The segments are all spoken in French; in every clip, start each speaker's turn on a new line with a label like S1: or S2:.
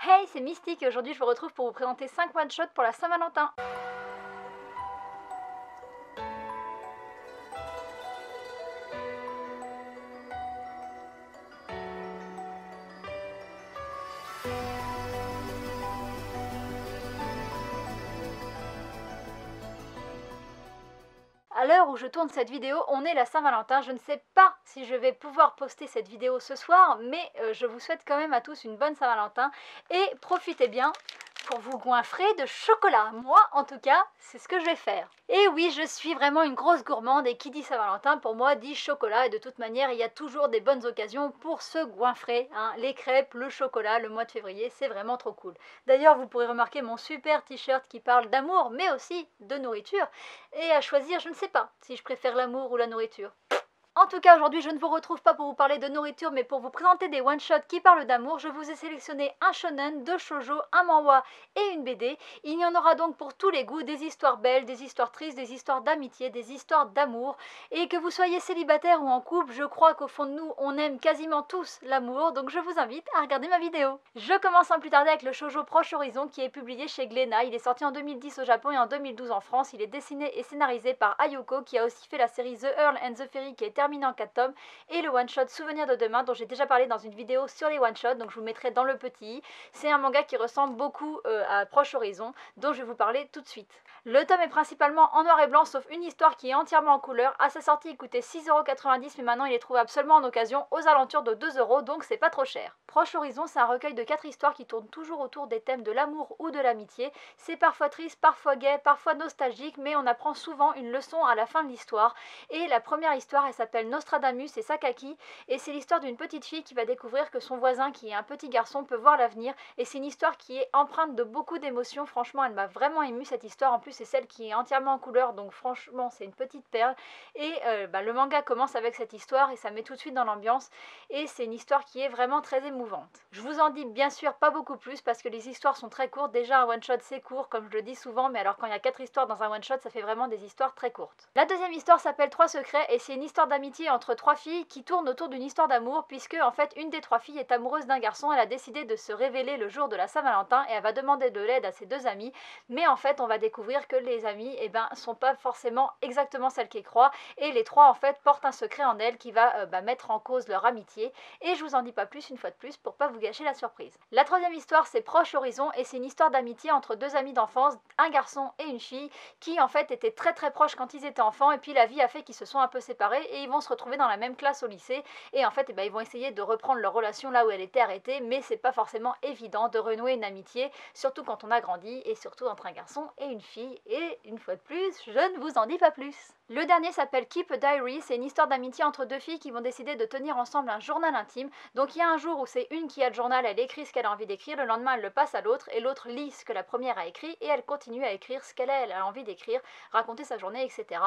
S1: Hey, c'est Mystique et aujourd'hui je vous retrouve pour vous présenter 5 one-shots pour la Saint-Valentin. À l'heure où je tourne cette vidéo, on est la Saint-Valentin. Je ne sais pas si je vais pouvoir poster cette vidéo ce soir, mais je vous souhaite quand même à tous une bonne Saint-Valentin et profitez bien pour vous goinfrer de chocolat. Moi, en tout cas, c'est ce que je vais faire. Et oui, je suis vraiment une grosse gourmande et qui dit Saint-Valentin, pour moi, dit chocolat. Et de toute manière, il y a toujours des bonnes occasions pour se goinfrer, hein. Les crêpes, le chocolat, le mois de février, c'est vraiment trop cool. D'ailleurs, vous pourrez remarquer mon super t-shirt qui parle d'amour, mais aussi de nourriture. Et à choisir, je ne sais pas si je préfère l'amour ou la nourriture. En tout cas, aujourd'hui, je ne vous retrouve pas pour vous parler de nourriture, mais pour vous présenter des one-shots qui parlent d'amour. Je vous ai sélectionné un shonen, deux shoujo, un manhwa et une BD. Il y en aura donc pour tous les goûts, des histoires belles, des histoires tristes, des histoires d'amitié, des histoires d'amour. Et que vous soyez célibataire ou en couple, je crois qu'au fond de nous, on aime quasiment tous l'amour, donc je vous invite à regarder ma vidéo. Je commence sans plus tarder avec le shoujo Proche Horizon qui est publié chez Glénat. Il est sorti en 2010 au Japon et en 2012 en France. Il est dessiné et scénarisé par Ayoko qui a aussi fait la série The Earl and the Fairy qui est terminée en 4 tomes, et le one-shot Souvenir de demain dont j'ai déjà parlé dans une vidéo sur les one-shots, donc je vous mettrai dans le petit i. C'est un manga qui ressemble beaucoup à Proche Horizon, dont je vais vous parler tout de suite. Le tome est principalement en noir et blanc, sauf une histoire qui est entièrement en couleur. À sa sortie, il coûtait 6,90 €, mais maintenant il est trouvable seulement en occasion, aux alentours de 2 €, donc c'est pas trop cher. Proche Horizon, c'est un recueil de 4 histoires qui tournent toujours autour des thèmes de l'amour ou de l'amitié. C'est parfois triste, parfois gai, parfois nostalgique, mais on apprend souvent une leçon à la fin de l'histoire. Et la première histoire, elle s'appelle Nostradamus et Sakaki, et c'est l'histoire d'une petite fille qui va découvrir que son voisin, qui est un petit garçon, peut voir l'avenir, et c'est une histoire qui est empreinte de beaucoup d'émotions. Franchement, elle m'a vraiment émue cette histoire. En plus, c'est celle qui est entièrement en couleur, donc franchement, c'est une petite perle. Et le manga commence avec cette histoire et ça met tout de suite dans l'ambiance, et c'est une histoire qui est vraiment très émouvante. Je vous en dis bien sûr pas beaucoup plus parce que les histoires sont très courtes. Déjà, un one-shot c'est court, comme je le dis souvent, mais alors quand il y a 4 histoires dans un one-shot, ça fait vraiment des histoires très courtes. La deuxième histoire s'appelle 3 secrets et c'est une histoire d'amitié entre 3 filles qui tourne autour d'une histoire d'amour, puisque en fait une des 3 filles est amoureuse d'un garçon. Elle a décidé de se révéler le jour de la Saint-Valentin et elle va demander de l'aide à ses 2 amies, mais en fait on va découvrir que les amies sont pas forcément exactement celles qu'elles croient, et les 3 en fait portent un secret en elles qui va mettre en cause leur amitié, et je vous en dis pas plus une fois de plus pour pas vous gâcher la surprise. La troisième histoire c'est Proche Horizon et c'est une histoire d'amitié entre 2 amis d'enfance, un garçon et une fille, qui en fait étaient très très proches quand ils étaient enfants, et puis la vie a fait qu'ils se sont un peu séparés et ils vont se retrouver dans la même classe au lycée, et en fait ils vont essayer de reprendre leur relation là où elle était arrêtée, mais c'est pas forcément évident de renouer une amitié, surtout quand on a grandi, et surtout entre un garçon et une fille, et une fois de plus, je ne vous en dis pas plus. Le dernier s'appelle Keep a Diary, c'est une histoire d'amitié entre 2 filles qui vont décider de tenir ensemble un journal intime. Donc il y a un jour où c'est une qui a le journal, elle écrit ce qu'elle a envie d'écrire, le lendemain elle le passe à l'autre, et l'autre lit ce que la première a écrit, et elle continue à écrire ce qu'elle a envie d'écrire, raconter sa journée, etc.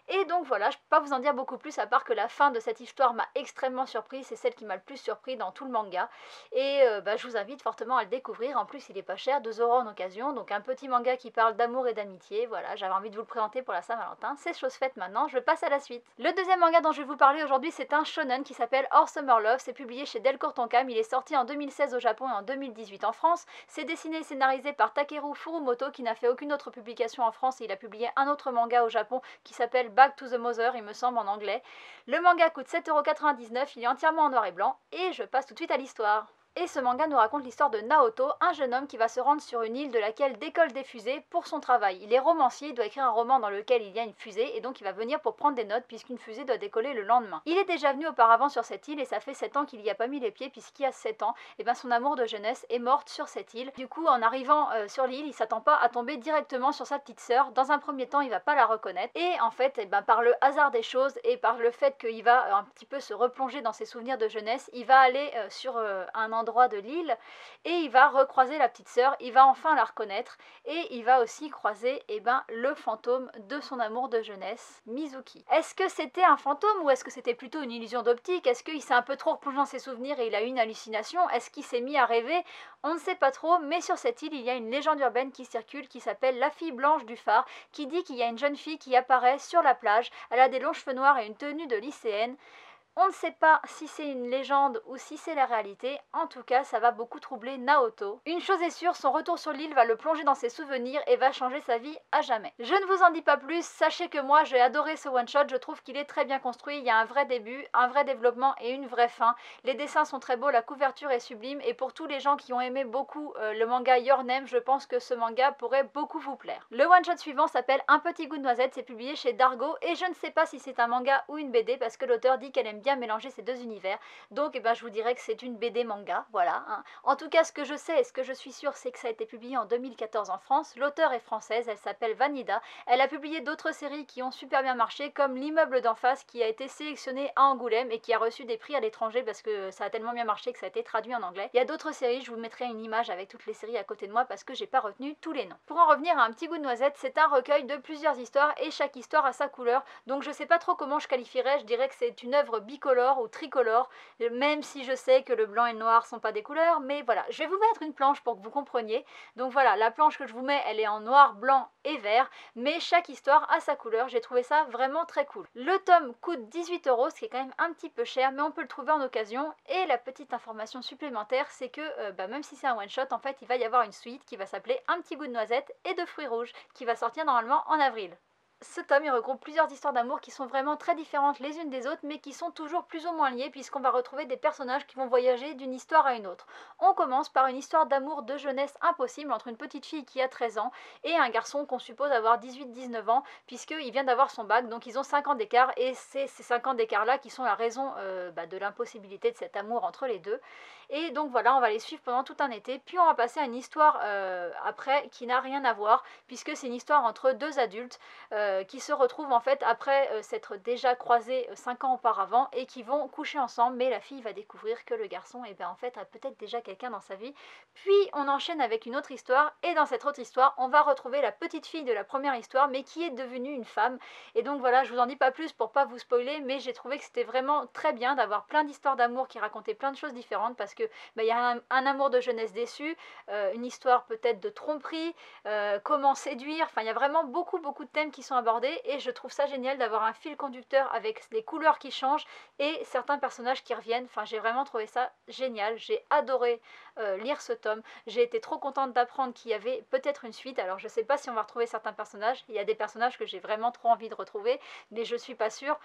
S1: Et donc voilà, je peux pas vous en dire beaucoup plus à part que la fin de cette histoire m'a extrêmement surprise, c'est celle qui m'a le plus surpris dans tout le manga, et je vous invite fortement à le découvrir. En plus il est pas cher, 2 € en occasion, donc un petit manga qui parle d'amour et d'amitié. Voilà, j'avais envie de vous le présenter pour la Saint-Valentin, c'est chose faite maintenant, je passe à la suite. Le deuxième manga dont je vais vous parler aujourd'hui, c'est un shonen qui s'appelle Our Summer Love, c'est publié chez Delcourt Tonkam, il est sorti en 2016 au Japon et en 2018 en France, c'est dessiné et scénarisé par Takeru Furumoto qui n'a fait aucune autre publication en France, et il a publié un autre manga au Japon qui s'appelle Back to the Mother, il me semble, en anglais. Le manga coûte 7,99 €, il est entièrement en noir et blanc, et je passe tout de suite à l'histoire. Et ce manga nous raconte l'histoire de Naoto, un jeune homme qui va se rendre sur une île de laquelle décolle des fusées pour son travail. Il est romancier, il doit écrire un roman dans lequel il y a une fusée, et donc il va venir pour prendre des notes puisqu'une fusée doit décoller le lendemain. Il est déjà venu auparavant sur cette île et ça fait 7 ans qu'il n'y a pas mis les pieds, puisqu'il y a 7 ans, son amour de jeunesse est morte sur cette île. Du coup, en arrivant sur l'île, il s'attend pas à tomber directement sur sa petite sœur. Dans un premier temps, il va pas la reconnaître, et en fait, par le hasard des choses et par le fait qu'il va un petit peu se replonger dans ses souvenirs de jeunesse, il va aller sur un endroit de l'île, et il va recroiser la petite sœur, il va enfin la reconnaître, et il va aussi croiser le fantôme de son amour de jeunesse, Mizuki. Est-ce que c'était un fantôme ou est-ce que c'était plutôt une illusion d'optique? Est-ce qu'il s'est un peu trop replongé dans ses souvenirs et il a eu une hallucination? Est-ce qu'il s'est mis à rêver? On ne sait pas trop, mais sur cette île, il y a une légende urbaine qui circule qui s'appelle la fille blanche du phare, qui dit qu'il y a une jeune fille qui apparaît sur la plage, elle a des longs cheveux noirs et une tenue de lycéenne. On ne sait pas si c'est une légende ou si c'est la réalité, en tout cas ça va beaucoup troubler Naoto. Une chose est sûre, son retour sur l'île va le plonger dans ses souvenirs et va changer sa vie à jamais. Je ne vous en dis pas plus, sachez que moi j'ai adoré ce one shot, je trouve qu'il est très bien construit, il y a un vrai début, un vrai développement et une vraie fin. Les dessins sont très beaux, la couverture est sublime et pour tous les gens qui ont aimé beaucoup le manga Your Name, je pense que ce manga pourrait beaucoup vous plaire. Le one shot suivant s'appelle Un petit goût de noisette, c'est publié chez Dargo et je ne sais pas si c'est un manga ou une BD parce que l'auteur dit qu'elle aime bien mélanger ces deux univers, donc je vous dirais que c'est une BD manga, voilà. En tout cas ce que je sais et ce que je suis sûre c'est que ça a été publié en 2014 en France, l'auteure est française, elle s'appelle Vanida, elle a publié d'autres séries qui ont super bien marché comme L'immeuble d'en face qui a été sélectionné à Angoulême et qui a reçu des prix à l'étranger parce que ça a tellement bien marché que ça a été traduit en anglais. Il y a d'autres séries, je vous mettrai une image avec toutes les séries à côté de moi parce que j'ai pas retenu tous les noms. Pour en revenir à Un petit goût de noisette, c'est un recueil de plusieurs histoires et chaque histoire a sa couleur, donc je sais pas trop comment je qualifierais, je dirais que c'est une œuvre bicolore ou tricolore, même si je sais que le blanc et le noir sont pas des couleurs, mais voilà, je vais vous mettre une planche pour que vous compreniez. Donc voilà, la planche que je vous mets, elle est en noir, blanc et vert, mais chaque histoire a sa couleur, j'ai trouvé ça vraiment très cool. Le tome coûte 18 €, ce qui est quand même un petit peu cher, mais on peut le trouver en occasion, et la petite information supplémentaire, c'est que même si c'est un one shot, en fait il va y avoir une suite qui va s'appeler Un petit goût de noisette et de fruits rouges, qui va sortir normalement en avril. Ce tome il regroupe plusieurs histoires d'amour qui sont vraiment très différentes les unes des autres mais qui sont toujours plus ou moins liées puisqu'on va retrouver des personnages qui vont voyager d'une histoire à une autre. On commence par une histoire d'amour de jeunesse impossible entre une petite fille qui a 13 ans et un garçon qu'on suppose avoir 18-19 ans puisqu'il vient d'avoir son bac, donc ils ont 5 ans d'écart et c'est ces 5 ans d'écart là qui sont la raison de l'impossibilité de cet amour entre les deux. Et donc voilà, on va les suivre pendant tout un été, puis on va passer à une histoire après qui n'a rien à voir puisque c'est une histoire entre deux adultes qui se retrouvent en fait après s'être déjà croisés 5 ans auparavant et qui vont coucher ensemble, mais la fille va découvrir que le garçon en fait a peut-être déjà quelqu'un dans sa vie. Puis on enchaîne avec une autre histoire et dans cette autre histoire on va retrouver la petite fille de la première histoire mais qui est devenue une femme. Et donc voilà, je vous en dis pas plus pour pas vous spoiler, mais j'ai trouvé que c'était vraiment très bien d'avoir plein d'histoires d'amour qui racontaient plein de choses différentes parce que il y a un amour de jeunesse déçu, une histoire peut-être de tromperie, comment séduire, enfin il y a vraiment beaucoup de thèmes qui sont abordés et je trouve ça génial d'avoir un fil conducteur avec les couleurs qui changent et certains personnages qui reviennent. Enfin j'ai vraiment trouvé ça génial, j'ai adoré lire ce tome, j'ai été trop contente d'apprendre qu'il y avait peut-être une suite. Alors je sais pas si on va retrouver certains personnages, il y a des personnages que j'ai vraiment trop envie de retrouver mais je suis pas sûre.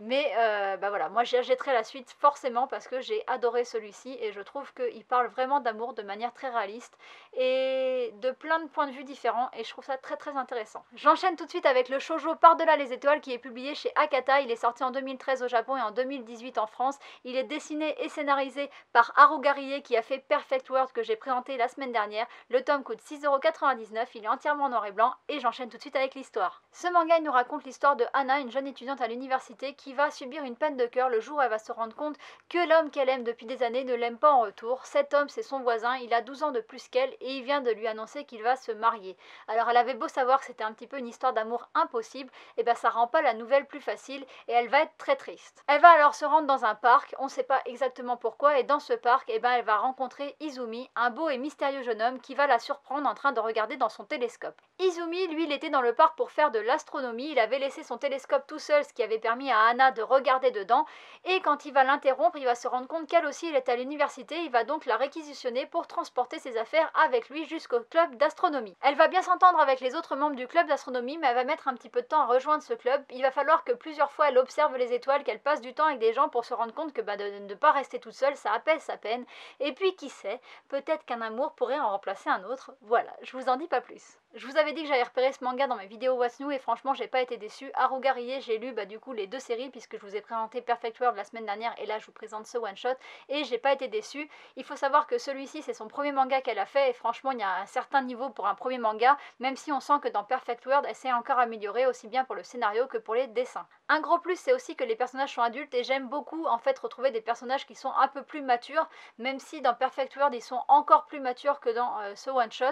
S1: Mais voilà, moi j'achèterai la suite forcément parce que j'ai adoré celui-ci et je trouve qu'il parle vraiment d'amour de manière très réaliste et de plein de points de vue différents et je trouve ça très intéressant. J'enchaîne tout de suite avec le shoujo Par-delà les étoiles qui est publié chez Akata. Il est sorti en 2013 au Japon et en 2018 en France. Il est dessiné et scénarisé par Haruka Rie qui a fait Perfect World que j'ai présenté la semaine dernière. Le tome coûte 6,99 €, il est entièrement en noir et blanc et j'enchaîne tout de suite avec l'histoire. Ce manga il nous raconte l'histoire de Hana, une jeune étudiante à l'université qui va subir une peine de cœur le jour où elle va se rendre compte que l'homme qu'elle aime depuis des années ne l'aime pas en retour. Cet homme c'est son voisin, il a 12 ans de plus qu'elle et il vient de lui annoncer qu'il va se marier. Alors elle avait beau savoir que c'était un petit peu une histoire d'amour impossible, et ça rend pas la nouvelle plus facile et elle va être très triste. Elle va alors se rendre dans un parc, on sait pas exactement pourquoi, et dans ce parc elle va rencontrer Izumi, un beau et mystérieux jeune homme qui va la surprendre en train de regarder dans son télescope. Izumi lui il était dans le parc pour faire de l'astronomie, il avait laissé son télescope tout seul ce qui avait permis à Hana de regarder dedans et quand il va l'interrompre il va se rendre compte qu'elle aussi elle est à l'université, il va donc la réquisitionner pour transporter ses affaires avec lui jusqu'au club d'astronomie. Elle va bien s'entendre avec les autres membres du club d'astronomie mais elle va mettre un petit peu de temps à rejoindre ce club, il va falloir que plusieurs fois elle observe les étoiles, qu'elle passe du temps avec des gens pour se rendre compte que de ne pas rester toute seule ça apaise sa peine et puis qui sait, peut-être qu'un amour pourrait en remplacer un autre, voilà, je vous en dis pas plus. Je vous avais dit que j'avais repéré ce manga dans mes vidéos What's New et franchement j'ai pas été déçue. Haruka Rie, j'ai lu du coup les deux séries puisque je vous ai présenté Perfect World la semaine dernière et là je vous présente ce one shot et j'ai pas été déçue. Il faut savoir que celui-ci c'est son premier manga qu'elle a fait et franchement il y a un certain niveau pour un premier manga, même si on sent que dans Perfect World elle s'est encore améliorée aussi bien pour le scénario que pour les dessins. Un gros plus c'est aussi que les personnages sont adultes et j'aime beaucoup en fait retrouver des personnages qui sont un peu plus matures, même si dans Perfect World ils sont encore plus matures que dans ce one shot.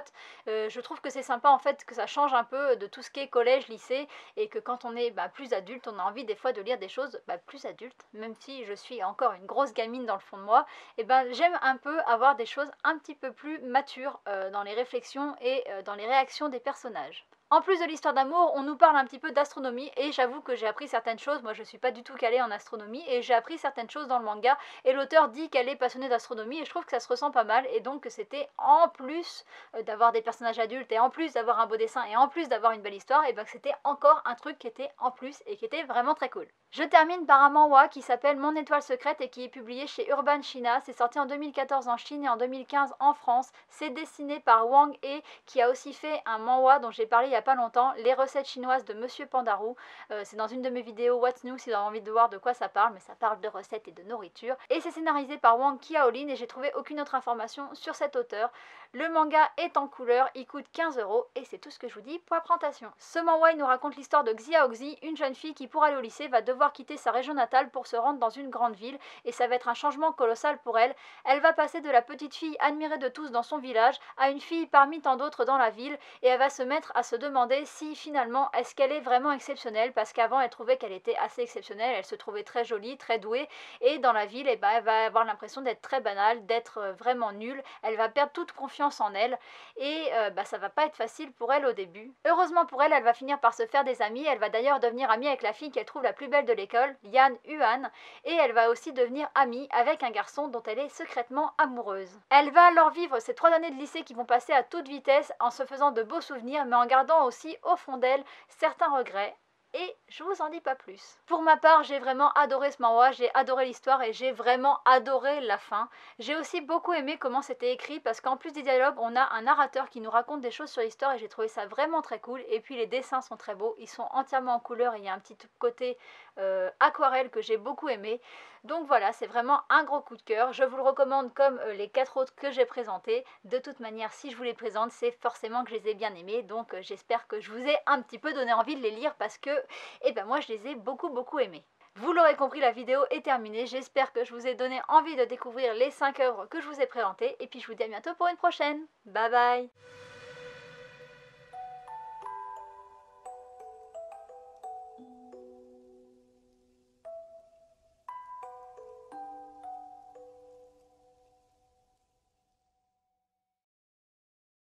S1: Je trouve que c'est sympa en fait que ça change un peu de tout ce qui est collège, lycée et que quand on est plus adulte on a envie des fois de lire des choses plus adultes, même si je suis encore une grosse gamine dans le fond de moi, et j'aime un peu avoir des choses un petit peu plus matures dans les réflexions et dans les réactions des personnages. En plus de l'histoire d'amour, on nous parle un petit peu d'astronomie et j'avoue que j'ai appris certaines choses. Moi, je suis pas du tout calée en astronomie et j'ai appris certaines choses dans le manga et l'auteur dit qu'elle est passionnée d'astronomie et je trouve que ça se ressent pas mal et donc que c'était en plus d'avoir des personnages adultes et en plus d'avoir un beau dessin et en plus d'avoir une belle histoire, et ben que c'était encore un truc qui était en plus et qui était vraiment très cool. Je termine par un manhwa qui s'appelle Mon étoile secrète et qui est publié chez Urban China. C'est sorti en 2014 en Chine et en 2015 en France. C'est dessiné par Wang He qui a aussi fait un manhwa dont j'ai parlé il n'y a pas longtemps, Les recettes chinoises de Monsieur Pandarou. C'est dans une de mes vidéos What's New si vous avez envie de voir de quoi ça parle, mais ça parle de recettes et de nourriture. Et c'est scénarisé par Wang Qiaolin et j'ai trouvé aucune autre information sur cet auteur. Le manga est en couleur, il coûte 15 € et c'est tout ce que je vous dis pour la présentation. Ce manhwa nous raconte l'histoire de Xiaoxi, une jeune fille qui pour aller au lycée va devoir quitter sa région natale pour se rendre dans une grande ville et ça va être un changement colossal pour elle. Elle va passer de la petite fille admirée de tous dans son village à une fille parmi tant d'autres dans la ville et elle va se mettre à se demander si finalement est-ce qu'elle est vraiment exceptionnelle, parce qu'avant elle trouvait qu'elle était assez exceptionnelle, elle se trouvait très jolie, très douée et dans la ville elle va avoir l'impression d'être très banale, d'être vraiment nulle, elle va perdre toute confiance en elle et ça va pas être facile pour elle au début. Heureusement pour elle, elle va finir par se faire des amis, elle va d'ailleurs devenir amie avec la fille qu'elle trouve la plus belle de l'école, Yan Huan, et elle va aussi devenir amie avec un garçon dont elle est secrètement amoureuse. Elle va alors vivre ces 3 années de lycée qui vont passer à toute vitesse en se faisant de beaux souvenirs mais en gardant aussi au fond d'elle certains regrets. Et je vous en dis pas plus. Pour ma part, j'ai vraiment adoré ce manhwa, j'ai adoré l'histoire et j'ai vraiment adoré la fin. J'ai aussi beaucoup aimé comment c'était écrit parce qu'en plus des dialogues, on a un narrateur qui nous raconte des choses sur l'histoire et j'ai trouvé ça vraiment très cool. Et puis les dessins sont très beaux, ils sont entièrement en couleur et il y a un petit côté aquarelle que j'ai beaucoup aimé. Donc voilà, c'est vraiment un gros coup de cœur. Je vous le recommande comme les 4 autres que j'ai présentés. De toute manière, si je vous les présente, c'est forcément que je les ai bien aimés. Donc j'espère que je vous ai un petit peu donné envie de les lire parce que moi je les ai beaucoup aimés. Vous l'aurez compris, la vidéo est terminée. J'espère que je vous ai donné envie de découvrir les 5 œuvres que je vous ai présentées. Et puis je vous dis à bientôt pour une prochaine. Bye bye.